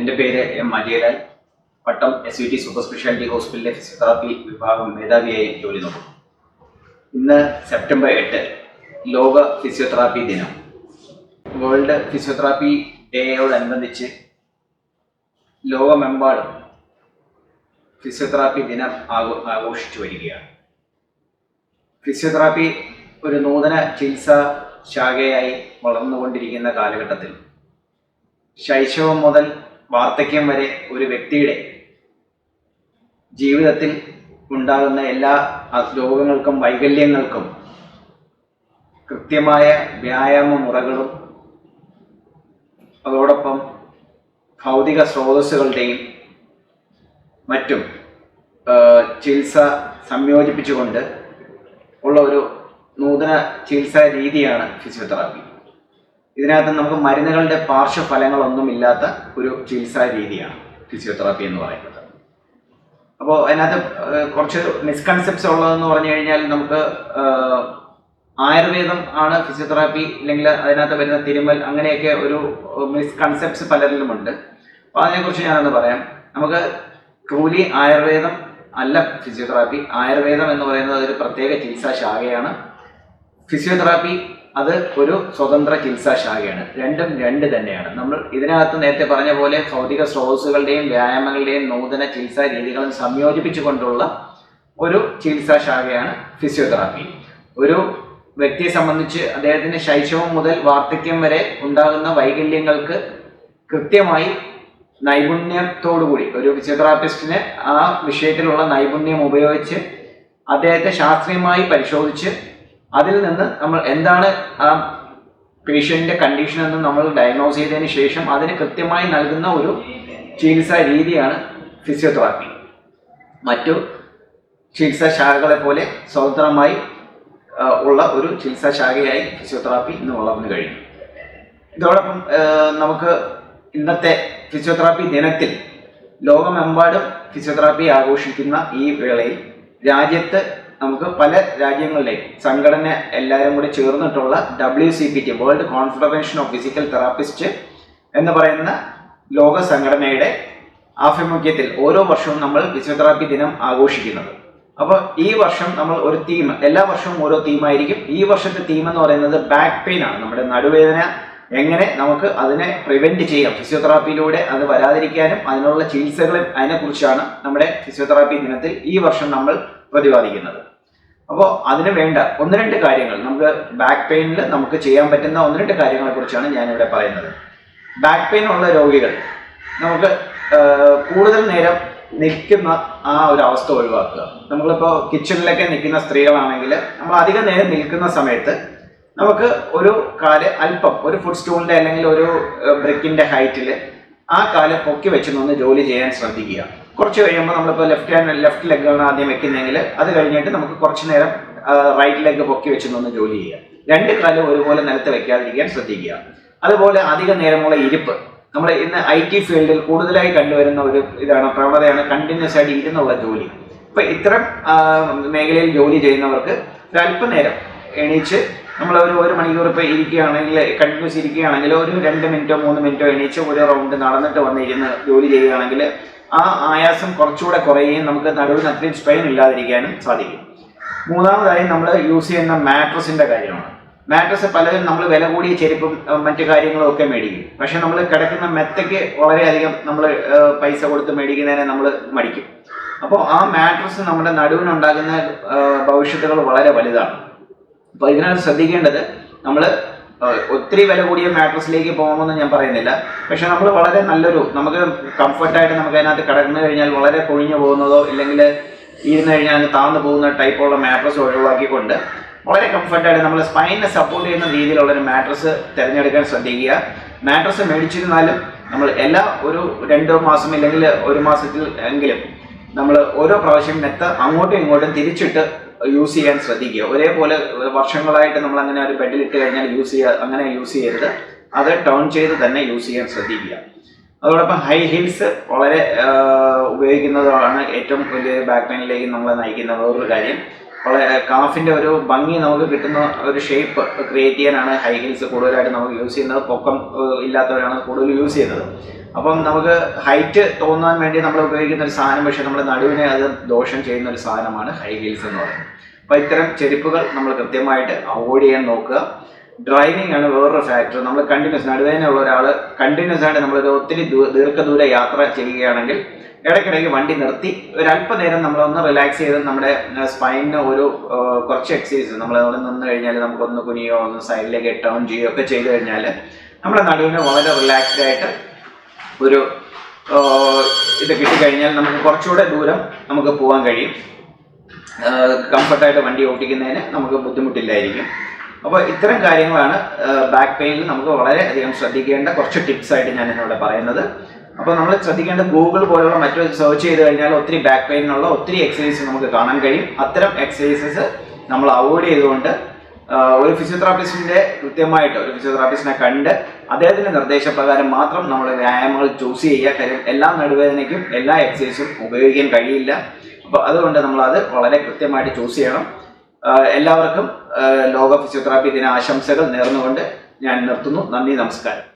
എൻ്റെ പേര് എം അജയലാൽ. പട്ടം SVT super speciality ഹോസ്പിറ്റലിലെ ഫിസിയോതെറാപ്പി വിഭാഗം മേധാവിയായി ജോലി നോക്കുന്നു. ഇന്ന് സെപ്റ്റംബർ 8 ലോക ഫിസിയോതെറാപ്പി ദിനം. വേൾഡ് ഫിസിയോതെറാപ്പി ഡേയോടനുബന്ധിച്ച് ലോകമെമ്പാടും ഫിസിയോതെറാപ്പി ദിനം ആഘോഷിച്ചു വരികയാണ്. ഫിസിയോതെറാപ്പി ഒരു നൂതന ചികിത്സാ ശാഖയായി വളർന്നുകൊണ്ടിരിക്കുന്ന കാലഘട്ടത്തിൽ ശൈശവം മുതൽ വാർദ്ധക്യം വരെ ഒരു വ്യക്തിയുടെ ജീവിതത്തിൽ ഉണ്ടാകുന്ന എല്ലാ രോഗങ്ങൾക്കും വൈകല്യങ്ങൾക്കും കൃത്യമായ വ്യായാമ മുറകളും അതോടൊപ്പം ഭൗതിക സ്രോതസ്സുകളുടെയും മറ്റും ചികിത്സ സംയോജിപ്പിച്ചുകൊണ്ട് ഉള്ള ഒരു നൂതന ചികിത്സാ രീതിയാണ് ഫിസിയോതെറാപ്പി. ഇതിനകത്ത് നമുക്ക് മരുന്നുകളുടെ പാർശ്വഫലങ്ങളൊന്നുമില്ലാത്ത ഒരു ചികിത്സാ രീതിയാണ് ഫിസിയോതെറാപ്പി എന്ന് പറയുന്നത്. അപ്പോൾ അതിനകത്ത് കുറച്ച് മിസ്കൺസെപ്റ്റ്സ് ഉള്ളതെന്ന് പറഞ്ഞു കഴിഞ്ഞാൽ നമുക്ക് ആയുർവേദം ആണ് ഫിസിയോതെറാപ്പി, അല്ലെങ്കിൽ അതിനകത്ത് വരുന്ന തിരുമൽ, അങ്ങനെയൊക്കെ ഒരു മിസ്കൺസെപ്റ്റ്സ് പലരിലുമുണ്ട്. അപ്പോൾ അതിനെക്കുറിച്ച് ഞാനൊന്ന് പറയാം. നമുക്ക് ട്രൂലി ആയുർവേദം അല്ല ഫിസിയോതെറാപ്പി. ആയുർവേദം എന്ന് പറയുന്നത് അതൊരു പ്രത്യേക ചികിത്സാ ശാഖയാണ്. ഫിസിയോതെറാപ്പി അത് ഒരു സ്വതന്ത്ര ചികിത്സാ ശാഖയാണ്. രണ്ടും രണ്ട് തന്നെയാണ്. നമ്മൾ ഇതിനകത്ത് നേരത്തെ പറഞ്ഞ പോലെ ഭൗതിക സ്രോതസ്സുകളുടെയും വ്യായാമങ്ങളുടെയും നൂതന ചികിത്സാ രീതികളും സംയോജിപ്പിച്ചുകൊണ്ടുള്ള ഒരു ചികിത്സാ ശാഖയാണ് ഫിസിയോതെറാപ്പി. ഒരു വ്യക്തിയെ സംബന്ധിച്ച് അദ്ദേഹത്തിന്റെ ശൈശവം മുതൽ വാർദ്ധക്യം വരെ ഉണ്ടാകുന്ന വൈകല്യങ്ങൾക്ക് കൃത്യമായി നൈപുണ്യത്തോടുകൂടി ഒരു ഫിസിയോതെറാപ്പിസ്റ്റിന് ആ വിഷയത്തിലുള്ള നൈപുണ്യം ഉപയോഗിച്ച് അദ്ദേഹത്തെ ശാസ്ത്രീയമായി പരിശോധിച്ച് അതിൽ നിന്ന് നമ്മൾ എന്താണ് ആ പേഷ്യന്റിന്റെ കണ്ടീഷൻ എന്ന് നമ്മൾ ഡയഗ്നോസ് ചെയ്തതിന് ശേഷം അതിന് കൃത്യമായി നൽകുന്ന ഒരു ചികിത്സാ രീതിയാണ് ഫിസിയോതെറാപ്പി. മറ്റു ചികിത്സാ ശാഖകളെ പോലെ സ്വതന്ത്രമായി ഉള്ള ഒരു ചികിത്സാ ശാഖയായി ഫിസിയോതെറാപ്പി ഇന്ന് വളർന്നു കഴിഞ്ഞു. ഇതോടൊപ്പം നമുക്ക് ഇന്നത്തെ ഫിസിയോതെറാപ്പി ദിനത്തിൽ ലോകമെമ്പാടും ഫിസിയോതെറാപ്പി ആഘോഷിക്കുന്ന ഈ വേളയിൽ രാജ്യത്ത് നമുക്ക് പല രാജ്യങ്ങളിലെയും സംഘടന എല്ലാവരും കൂടി ചേർന്നിട്ടുള്ള WCPT world confederation of physical therapist എന്ന് പറയുന്ന ലോക സംഘടനയുടെ ആഭിമുഖ്യത്തിൽ ഓരോ വർഷവും നമ്മൾ ഫിസിയോതെറാപ്പി ദിനം ആഘോഷിക്കുന്നത്. അപ്പോൾ ഈ വർഷം നമ്മൾ ഒരു തീം, എല്ലാ വർഷവും ഓരോ തീമായിരിക്കും. ഈ വർഷത്തെ തീം എന്ന് പറയുന്നത് ബാക്ക് പെയിൻ ആണ്. നമ്മുടെ നടുവേദന എങ്ങനെ നമുക്ക് അതിനെ പ്രിവെന്റ് ചെയ്യാം, ഫിസിയോതെറാപ്പിയിലൂടെ അത് വരാതിരിക്കാനും അതിനുള്ള ചികിത്സകളും അതിനെക്കുറിച്ചാണ് നമ്മുടെ ഫിസിയോതെറാപ്പി ദിനത്തിൽ ഈ വർഷം നമ്മൾ പ്രതിപാദിക്കുന്നത്. അപ്പോൾ അതിന് വേണ്ട 1-2 കാര്യങ്ങൾ, നമുക്ക് ബാക്ക് പെയിനിൽ നമുക്ക് ചെയ്യാൻ പറ്റുന്ന 1-2 കാര്യങ്ങളെ കുറിച്ചാണ് ഞാനിവിടെ പറയുന്നത്. ബാക്ക് പെയിൻ ഉള്ള രോഗികൾ നമുക്ക് കൂടുതൽ നേരം നിൽക്കുന്ന ആ ഒരു അവസ്ഥ ഒഴിവാക്കുക. നമ്മളിപ്പോൾ കിച്ചണിലൊക്കെ നിൽക്കുന്ന സ്ത്രീകളാണെങ്കിൽ നമ്മൾ അധികം നേരം നിൽക്കുന്ന സമയത്ത് നമുക്ക് ഒരു കാല് അല്പം ഒരു ഫുഡ് സ്റ്റൂളിന്റെ അല്ലെങ്കിൽ ഒരു ബ്രിക്കിന്റെ ഹൈറ്റിൽ ആ കാല് പൊക്കി വെച്ച് നിന്ന് ജോലി ചെയ്യാൻ ശ്രദ്ധിക്കുക. കുറച്ച് കഴിയുമ്പോൾ നമ്മളിപ്പോൾ ലെഫ്റ്റ് ലെഗാണ് ആദ്യം വെക്കുന്നതെങ്കിൽ അത് കഴിഞ്ഞിട്ട് നമുക്ക് കുറച്ച് നേരം റൈറ്റ് ലെഗ് പൊക്കി വെച്ച് നിന്ന് ജോലി ചെയ്യുക. 2 കാലും ഒരുപോലെ നിലത്ത് വെക്കാതിരിക്കാൻ ശ്രദ്ധിക്കുക. അതുപോലെ അധിക നേരമുള്ള ഇരിപ്പ്, നമ്മൾ ഇന്ന് IT ഫീൽഡിൽ കൂടുതലായി കണ്ടുവരുന്ന ഒരു പ്രവണതയാണ് കണ്ടിന്യൂസ് ആയിട്ട് ഇരുന്നുള്ള ജോലി. ഇപ്പൊ ഇത്തരം മേഖലയിൽ ജോലി ചെയ്യുന്നവർക്ക് അല്പനേരം എണീച്ച് നമ്മൾ ഒരു മണിക്കൂർ ഇപ്പോൾ ഇരിക്കുകയാണെങ്കിൽ, കണ്ടിന്യൂസ് ഇരിക്കുകയാണെങ്കിൽ ഒരു 2 മിനിറ്റോ 3 മിനിറ്റോ എണീച്ച് ഒരു റൗണ്ട് നടന്നിട്ട് വന്നിരുന്ന് ജോലി ചെയ്യുകയാണെങ്കിൽ ആ ആയാസം കുറച്ചുകൂടെ കുറയുകയും നമുക്ക് നടുവിന് അത്രയും സ്ട്രെയിൻ ഇല്ലാതിരിക്കാനും സാധിക്കും. മൂന്നാമതായി നമ്മൾ യൂസ് ചെയ്യുന്ന മാട്രസിന്റെ കാര്യമാണ്. മാട്രസ് പലരും നമ്മൾ വില കൂടിയ ചെരുപ്പും മറ്റു കാര്യങ്ങളും ഒക്കെ മേടിക്കും. പക്ഷെ നമ്മൾ കിടക്കുന്ന മെത്തയ്ക്ക് വളരെയധികം നമ്മൾ പൈസ കൊടുത്ത് മേടിക്കുന്നതിനെ നമ്മൾ മടിക്കും. അപ്പോൾ ആ മാട്രസ് നമ്മുടെ നടുവിനുണ്ടാകുന്ന ഭവിഷ്യത്തുകൾ വളരെ വലുതാണ്. അപ്പോൾ ഇതിനകത്ത് ശ്രദ്ധിക്കേണ്ടത്, നമ്മൾ ഒത്തിരി വില കൂടിയ മാട്രസിലേക്ക് പോകാമെന്ന് ഞാൻ പറയുന്നില്ല. പക്ഷെ നമ്മൾ വളരെ നമുക്ക് കംഫർട്ടായിട്ട് നമുക്ക് അതിനകത്ത് കിടന്നു കഴിഞ്ഞാൽ വളരെ കൊഴിഞ്ഞു പോകുന്നതോ ഇല്ലെങ്കിൽ ഇരുന്ന് കഴിഞ്ഞാൽ താഴ്ന്നു പോകുന്ന ടൈപ്പുള്ള മാട്രസ് ഒഴിവാക്കിക്കൊണ്ട് വളരെ കംഫർട്ടായിട്ട് നമ്മൾ സ്പൈനിനെ സപ്പോർട്ട് ചെയ്യുന്ന രീതിയിലുള്ളൊരു മാട്രസ് തിരഞ്ഞെടുക്കാൻ ശ്രദ്ധിക്കുക. മാട്രസ് മേടിച്ചിരുന്നാലും നമ്മൾ ഒരു 2 മാസം ഇല്ലെങ്കിൽ 1 മാസത്തിൽ എങ്കിലും നമ്മൾ ഓരോ പ്രാവശ്യം മെത്ത അങ്ങോട്ടും ഇങ്ങോട്ടും തിരിച്ചിട്ട് യൂസ് ചെയ്യാൻ ശ്രദ്ധിക്കുക. ഒരേപോലെ വർഷങ്ങളായിട്ട് നമ്മൾ അങ്ങനെ ഒരു ബെഡിലിട്ട് കഴിഞ്ഞാൽ അങ്ങനെ യൂസ് ചെയ്യരുത്. അത് ടേൺ ചെയ്ത് തന്നെ യൂസ് ചെയ്യാൻ ശ്രദ്ധിക്കുക. അതോടൊപ്പം ഹൈ ഹീൽസ് വളരെ ഉപയോഗിക്കുന്നതാണ് ഏറ്റവും വലിയ ബാക്ക് പെയിനിലേക്ക് നമ്മളെ നയിക്കുന്ന വേറൊരു കാര്യം. കാഫിന്റെ ഒരു ഭംഗി നമുക്ക് കിട്ടുന്ന ഒരു ഷേപ്പ് ക്രിയേറ്റ് ചെയ്യാനാണ് ഹൈ ഹീൽസ് കൂടുതലായിട്ട് നമുക്ക് യൂസ് ചെയ്യുന്നത്. പൊക്കം ഇല്ലാത്തവരാണ് കൂടുതൽ യൂസ് ചെയ്യുന്നത്. അപ്പം നമുക്ക് ഹൈറ്റ് തോന്നാൻ വേണ്ടി നമ്മൾ ഉപയോഗിക്കുന്ന ഒരു സാധനം, പക്ഷേ നമ്മുടെ നടുവിനെ അത് ദോഷം ചെയ്യുന്ന ഒരു സാധനമാണ് ഹൈ ഹീൽസ് എന്ന് പറയുന്നത്. അപ്പോൾ ഇത്തരം ചെരുപ്പുകൾ നമ്മൾ കൃത്യമായിട്ട് അവോയ്ഡ് ചെയ്യാൻ നോക്കുക. ഡ്രൈവിംഗ് ആണ് വേറൊരു ഫാക്ടർ. നമ്മൾ കണ്ടിന്യൂസ് നടുവേദനയുള്ള ഒരാൾ കണ്ടിന്യൂസ് ആയിട്ട് നമ്മളൊരു ഒത്തിരി ദീർഘദൂര യാത്ര ചെയ്യുകയാണെങ്കിൽ ഇടയ്ക്കിടയ്ക്ക് വണ്ടി നിർത്തി ഒരല്പനേരം നമ്മളൊന്ന് റിലാക്സ് ചെയ്ത് നമ്മുടെ സ്പൈനിന് കുറച്ച് എക്സസൈസ് നമ്മൾ അവിടെ നിന്ന് കഴിഞ്ഞാൽ നമുക്കൊന്ന് കുനിയോ ഒന്ന് സൈഡിലേക്ക് ടേൺ ചെയ്യുകയോ ഒക്കെ ചെയ്ത് കഴിഞ്ഞാൽ നമ്മുടെ നടുവിന് വളരെ റിലാക്സ്ഡ് ആയിട്ട് ഒരു ഇത് കിട്ടിക്കഴിഞ്ഞാൽ നമുക്ക് കുറച്ചുകൂടെ ദൂരം നമുക്ക് പോകാൻ കഴിയും. കംഫർട്ടായിട്ട് വണ്ടി ഓടിക്കുന്നതിന് നമുക്ക് ബുദ്ധിമുട്ടില്ലായിരിക്കും. അപ്പോൾ ഇത്തരം കാര്യങ്ങളാണ് ബാക്ക് പെയിനിൽ നമുക്ക് വളരെയധികം ശ്രദ്ധിക്കേണ്ട കുറച്ച് ടിപ്സ് ആയിട്ട് ഞാൻ ഇന്നിവിടെ പറയുന്നത്. അപ്പോൾ നമ്മൾ ശ്രദ്ധിക്കേണ്ട ഗൂഗിൾ പോലുള്ള മറ്റു സെർച്ച് ചെയ്ത് കഴിഞ്ഞാൽ ഒത്തിരി ബാക്ക് പെയിനുള്ള ഒത്തിരി എക്സസൈസ് നമുക്ക് കാണാൻ കഴിയും. അത്തരം എക്സസൈസസ് നമ്മൾ അവോയ്ഡ് ചെയ്തുകൊണ്ട് ഒരു കൃത്യമായിട്ട് ഒരു ഫിസിയോതെറാപ്പിസ്റ്റിനെ കണ്ട് അദ്ദേഹത്തിൻ്റെ നിർദ്ദേശപ്രകാരം മാത്രം നമ്മൾ വ്യായാമങ്ങൾ ചൂസ് ചെയ്യുക. കാര്യം എല്ലാ നടുവേദനയ്ക്കും എല്ലാ എക്സസൈസും ഉപയോഗിക്കാൻ കഴിയില്ല. അപ്പോൾ അതുകൊണ്ട് നമ്മളത് വളരെ കൃത്യമായിട്ട് ചൂസ് ചെയ്യണം. എല്ലാവർക്കും ലോക ഫിസിയോതെറാപ്പി ദിന ആശംസകൾ നേർന്നുകൊണ്ട് ഞാൻ നിർത്തുന്നു. നന്ദി, നമസ്കാരം.